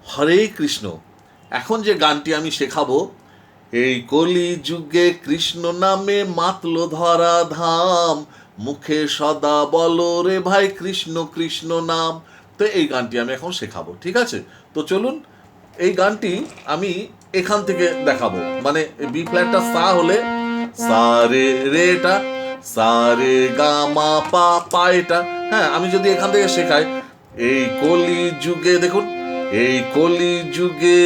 হরে কৃষ্ণ। এখন যে গানটি আমি শেখাবো, এই কলি যুগে কৃষ্ণ নামে মাতলো ধরা ধাম, মুখে সদা বলো রে ভাই কৃষ্ণ কৃষ্ণ নাম। তো এই গানটি আমি এখন শেখাবো, ঠিক আছে? তো চলুন, এই গানটি আমি এখান থেকে দেখাবো। মানে বি ফ্ল্যাটটা সা হলে সা রে রে এটা, সা রে গা মা পা পা এটা। হ্যাঁ, আমি যদি এখান থেকে শেখাই, এই কলি যুগে দেখুন, এই কলি যুগে,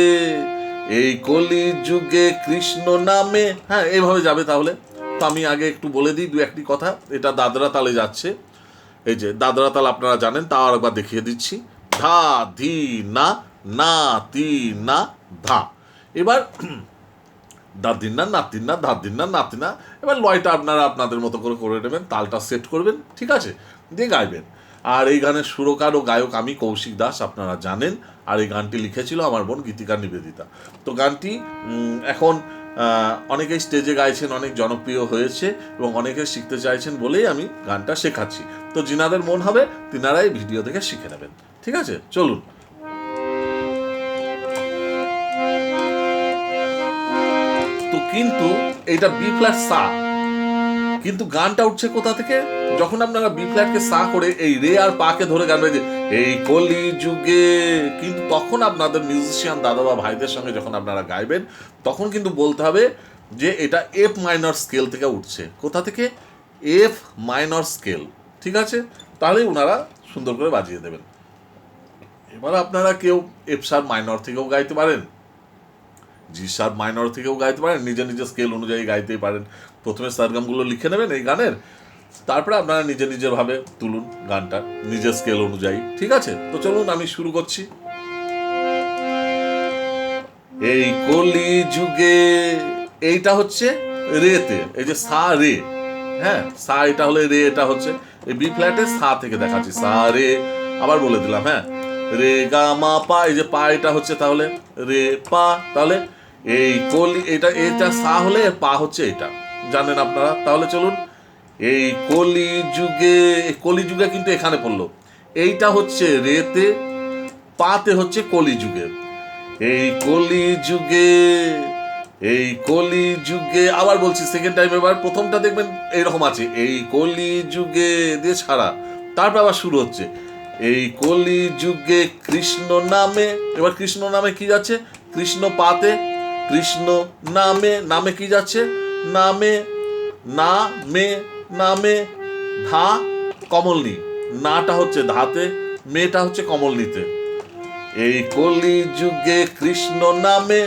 এই কলি যুগে কৃষ্ণ নামে, হ্যাঁ এইভাবে যাবে। তাহলে তো আমি আগে একটু বলে দিই দু একটি কথা। এটা দাদরা তালে যাচ্ছে। এই যে দাদরা তাল আপনারা জানেন, তাও আরেকবার দেখিয়ে দিচ্ছি। ধা ধি না, না তি না ধা। এবার দাদিন না নাতিন না, ধাদিন না নাতি না। এবার লয়টা আপনারা আপনাদের মতো করে করে নেবেন, তালটা সেট করবেন, ঠিক আছে, দিয়ে গাইবেন। আর এই গানের সুরকার ও গায়ক আমি কৌশিক দাস, আপনারা জানেন। আর এই গানটি লিখেছিল আমার বোন গীতিকা নিবেদিতা। তো গানটি এখন অনেকেই স্টেজে গাইছেন, অনেক জনপ্রিয় হয়েছে এবং অনেকে শিখতে চাইছেন বলেই আমি গানটা শেখাচ্ছি। তো যিনাদের মন হবে তিনারাই ভিডিও দেখে শিখে নেবেন, ঠিক আছে? চলুন। তো কিন্তু এইটা বি ফ্ল্যাট সা, কিন্তু গানটা উঠছে কোথা থেকে? যখন আপনারা বি ফ্ল্যাটকে সা করে এই রে আর পাকে ধরে গানবে যে এই কলি যুগে, কিন্তু তখন আপনাদের মিউজিশিয়ান দাদা বা ভাইদের সঙ্গে যখন আপনারা গাইবেন, তখন কিন্তু বলতে হবে যে এটা এফ মাইনর স্কেল থেকে উঠছে। কোথা থেকে? এফ মাইনর স্কেল, ঠিক আছে? তাহলেই ওনারা সুন্দর করে বাজিয়ে দেবেন। এবার আপনারা কেউ এফ শার্প মাইনর থেকেও গাইতে পারেন, জি শার্প মাইনর থেকেও গাইতে পারেন, নিজের নিজের স্কেল অনুযায়ী গাইতেই পারেন। প্রথমে সারগামগুলো লিখে নেবেন এই গানের, তারপরে আপনারা নিজের নিজের ভাবে তুলুন গানটা নিজের স্কেল অনুযায়ী, ঠিক আছে? তো চলুন আমি শুরু করছি। এই কলি যুগে, এইটা হচ্ছে রেতে, এই যে সা রে, হ্যাঁ সা এটা হলে রে, এটা হচ্ছে এই বি ফ্ল্যাটে সা থেকে দেখাচ্ছি, সা রে। আবার বলে দিলাম, হ্যাঁ রে গা মা পা, এই যে পা এটা হচ্ছে তাহলে রে পা। তাহলে এই কলি, এটা এটা সা হলে পা হচ্ছে এটা, জানেন আপনারা। তাহলে চলুন, এই কলি যুগে, কলি যুগে কিন্তু এখানে পড়লো, এইটা হচ্ছে রেতে, পাতে হচ্ছে কলি যুগে। এই কলি যুগে, এই কলি যুগে, আবার বলছি সেকেন্ড টাইম। এবার প্রথমটা দেখবেন এইরকম আছে, এই কলি যুগে দিয়ে ছাড়া, তারপর আবার শুরু হচ্ছে এই কলি যুগে কৃষ্ণ নামে। এবার কৃষ্ণ নামে কি যাচ্ছে? কৃষ্ণ পাতে, কৃষ্ণ নামে, নামে কি যাচ্ছে? নামে, না মে, নামে, ধা কমলনি, নাটা হচ্ছে ধাতে, মেটা হচ্ছে কমলনিতে। এই কলি যুগে কৃষ্ণ নামে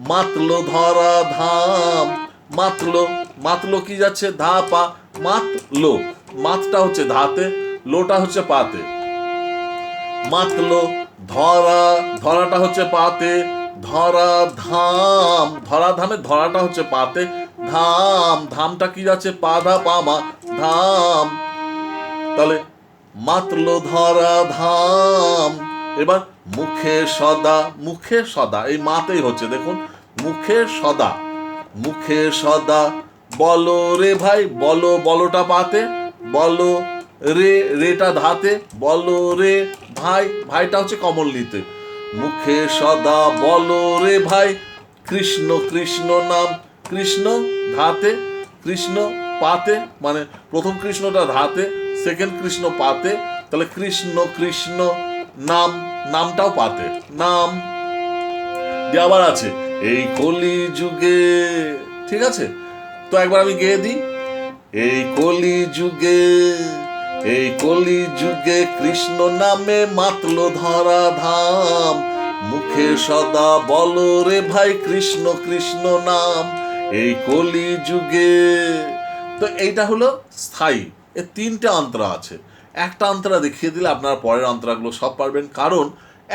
মাতলো ধরা ধাম, মাতলো, মাতলো কি যাচ্ছে? ধা পা, মাতলো, মাতটা হচ্ছে ধাতে, লোটা হচ্ছে পাতে। মাতলো ধরা, ধরাটা হচ্ছে পাতে, ধরা ধাম, ধরা ধামে ধরাটা হচ্ছে পাতে, ধাম, ধামটা কি যাচ্ছে? পা ধা পা মা, ধাম। তাহলে মাতলো ধরা ধাম। এবার মুখে সদা, মুখে সদা, এই মাতেই হচ্ছে দেখুন, মুখে সদা, মুখে সদা বলো রে ভাই, বলো, বলোটা পাতে, বলো রে, রেটা ধাতে, বলো রে ভাই, ভাইটা হচ্ছে কমলনিতে। মুখে সদা বলো রে ভাই কৃষ্ণ কৃষ্ণ নাম, কৃষ্ণ ধাতে, কৃষ্ণ পাতে, মানে প্রথম কৃষ্ণটা ধাতে, সেকেন্ড কৃষ্ণ পাতে। তাহলে কৃষ্ণ কৃষ্ণ নাম, নামটাও পাতে, নাম। দিয়ে আবার আছে এই কলি যুগে, ঠিক আছে? তো একবার আমি গেয়ে দিই, এই কলি যুগে, এই কলি যুগে কৃষ্ণ নামে মাতলো ধরা ধাম, মুখে সদা বলো রে ভাই কৃষ্ণ কৃষ্ণ নাম, এই কলি যুগে। তো এইটা হলো স্থায়ী। এর তিনটে অন্তরা আছে। একটা অন্তরা দেখিয়ে দিলে আপনারা পরের অন্তরাগুলো সব পারবেন, কারণ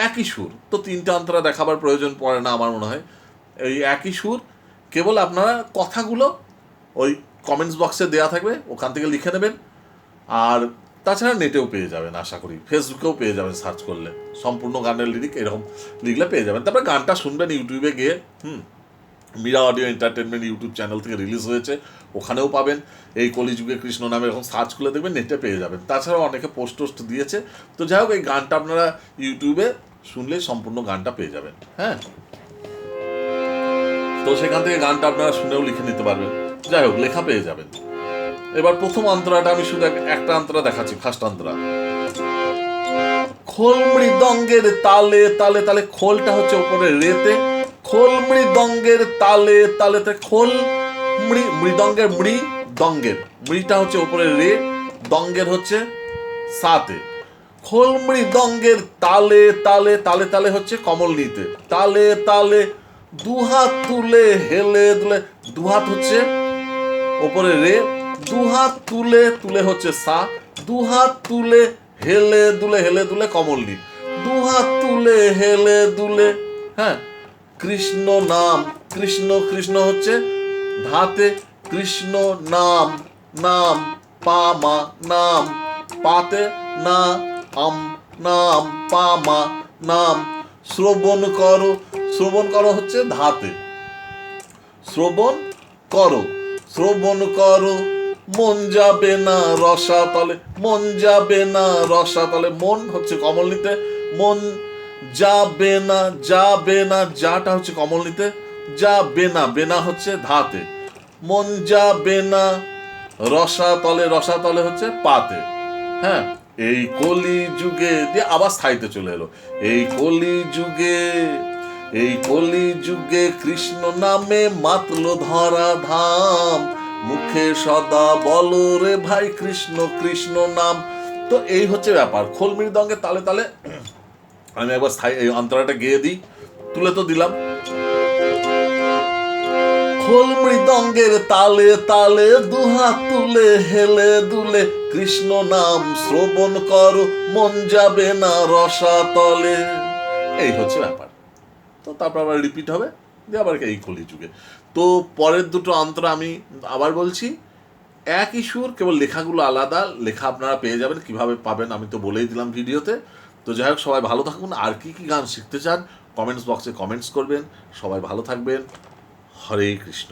একই সুর, তো তিনটে অন্তরা দেখাবার প্রয়োজন পড়ে না আমার মনে হয়। এই একই সুর, কেবল আপনারা কথাগুলো ওই কমেন্টস বক্সে দেওয়া থাকবে, ওখান থেকে লিখে নেবেন। আর তাছাড়া নেটেও পেয়ে যাবেন, আশা করি ফেসবুকেও পেয়ে যাবেন, সার্চ করলে সম্পূর্ণ গানের লিরিক এরকম লিখলে পেয়ে যাবেন। তারপরে গানটা শুনবেন ইউটিউবে গিয়ে, Meera audio entertainment YouTube channel থেকে রিলিজ হয়েছে, ওখানেও পাবেন। এই কলিযুগে কৃষ্ণ নামে এরকম সার্চ করলে দেখবেন, নেটে পেয়ে যাবেন। তাছাড়াও অনেকে পোস্ট টোস্ট দিয়েছে। তো যাই হোক, এই গানটা আপনারা ইউটিউবে শুনলেই সম্পূর্ণ গানটা পেয়ে যাবেন। হ্যাঁ, তো সেখান থেকে গানটা আপনারা শুনেও লিখে নিতে পারবেন। যাই হোক, লেখা পেয়ে যাবেন। এবার প্রথম অন্তরাটা আমি শুধু একটা অন্তরা দেখাচ্ছি, ফার্স্ট অন্তরা। খোল মৃদঙ্গের তালে তালে তালে, খোলটা হচ্ছে উপরে রেতে, খোল মৃদঙ্গের তালে তালে তালে, খোল মৃদঙ্গের দঙ্গের মৃটা হচ্ছে উপরে রে, দঙ্গের হচ্ছে সাতে। খোল মৃদঙ্গের তালে তালে তালে তালে হচ্ছে কমল নিতে, তালে তালে দুহাত তুলে হেলে দুলে, দুহাত হচ্ছে ওপরে রে, দুহাত তুলে তুলে হচ্ছে সা, দুহাত তুলে হেলে দুলে কমল নি, দুহাত তুলে হেলে দুলে। হ্যাঁ, কৃষ্ণ নাম, কৃষ্ণ কৃষ্ণ হচ্ছে ধাতে, কৃষ্ণ নাম নাম পামা নাম, পাতে না আম নাম পামা নাম, শ্রবণ করো, শ্রবণ করো হচ্ছে ধাতে, শ্রবণ করো, শ্রবণ করো, মন যাবে না রসাতলে, মন যাবে না রসাতলে, মন হচ্ছে কমল নিতে, মন যাবে না, যাবে না যাটা হচ্ছে কমল নিতে, যাবে না বেনা হচ্ছে ধাতে, মন যাবে না রসাতলে, রসাতলে হচ্ছে পাতে। হ্যাঁ, এই কলি যুগে দিয়ে আবার স্থায়ীতে চলে এলো, এই কলি যুগে, এই কলি যুগে কৃষ্ণ নামে মাতল ধরা ধাম, মুখে সদা বলো রে ভাই কৃষ্ণ কৃষ্ণ নাম। তো এই হচ্ছে ব্যাপার, খোল মৃদঙ্গের তালে তালে। আমি একবার স্থায়ী এই অন্তরাটা গেয়ে দিই, তুলে তো দিলাম। খোল মৃদঙ্গের তালে তালে দুহাত তুলে হেলে দুলে, কৃষ্ণ নাম শ্রবণ করো, মন যাবে না রসাতলে। এই হচ্ছে ব্যাপার। তো তারপর আবার রিপিট হবে, দিয়ে আবার এই কলি যুগে। তো পরের দুটো অন্তরা আমি আবার বলছি, একই সুর, কেবল লেখাগুলো আলাদা, লেখা আপনারা পেয়ে যাবেন। কিভাবে পাবেন আমি তো বলেই দিলাম ভিডিওতে। তো যাই হোক, সবাই ভালো থাকুন। আর কি কি গান শিখতে চান কমেন্টস বক্সে কমেন্টস করবেন। সবাই ভালো থাকবেন। হরে কৃষ্ণ।